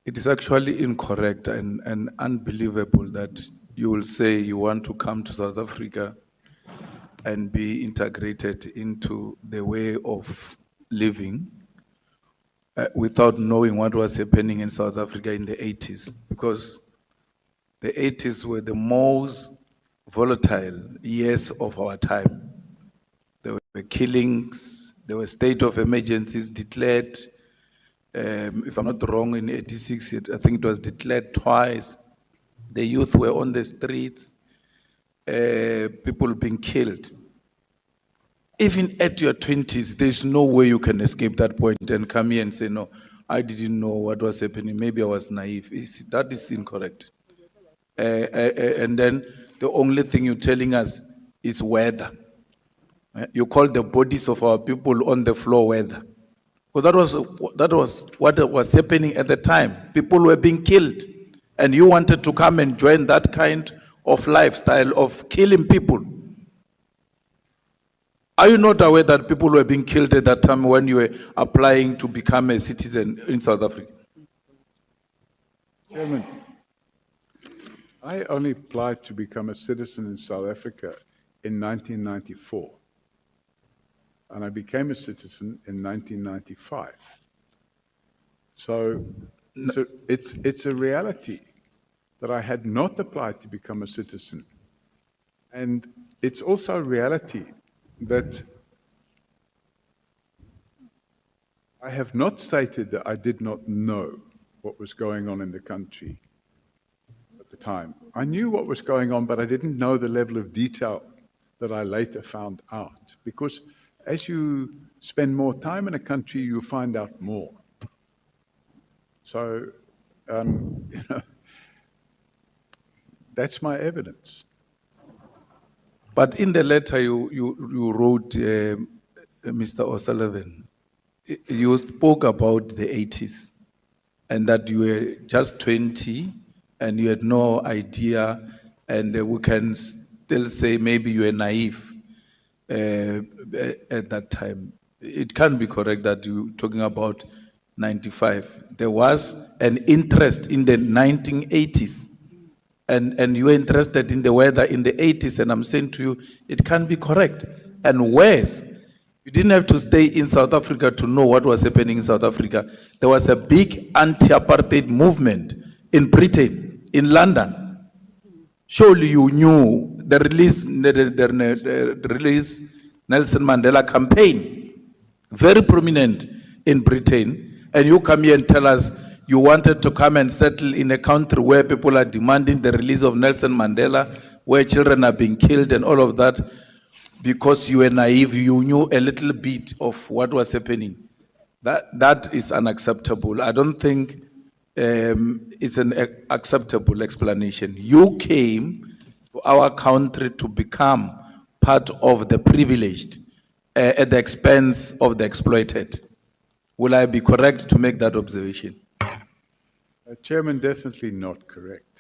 It is actually incorrect and unbelievable that you will say you want to come to South Africa and be integrated into the way of living without knowing what was happening in South Africa in the 80s, because the 80s were the most volatile years of our time. There were killings, there were state of emergencies declared. If I'm not wrong, in 86, I think it was declared twice. The youth were on the streets, people being killed. Even at your 20s, there's no way you can escape that point and come here and say, no, I didn't know what was happening. Maybe I was naive. That is incorrect. And then the only thing you're telling us is weather. You call the bodies of our people on the floor weather. Because that was what was happening at the time. People were being killed. And you wanted to come and join that kind of lifestyle of killing people. Are you not aware that people were being killed at that time when you were applying to become a citizen in South Africa? Chairman, I only applied to become a citizen in South Africa in 1994. And I became a citizen in 1995. So it's a reality that I had not applied to become a citizen. And it's also a reality that I have not stated that I did not know what was going on in the country at the time. I knew what was going on, but I didn't know the level of detail that I later found out. Because as you spend more time in a country, you find out more. So, you know, that's my evidence. But in the letter you wrote, Mr. O'Sullivan, you spoke about the 80s and that you were just 20 and you had no idea, and we can still say maybe you were naive at that time. It can be correct that you're talking about 95. There was an interest in the 1980s. And you were interested in the weather in the 80s, and I'm saying to you, it can be correct. And worse, you didn't have to stay in South Africa to know what was happening in South Africa. There was a big anti-apartheid movement in Britain, in London. Surely you knew the release Nelson Mandela campaign, very prominent in Britain, and you come here and tell us you wanted to come and settle in a country where people are demanding the release of Nelson Mandela, where children are being killed and all of that, because you were naive, you knew a little bit of what was happening. That is unacceptable. I don't think it's an acceptable explanation. You came to our country to become part of the privileged at the expense of the exploited. Will I be correct to make that observation? Chairman, definitely not correct.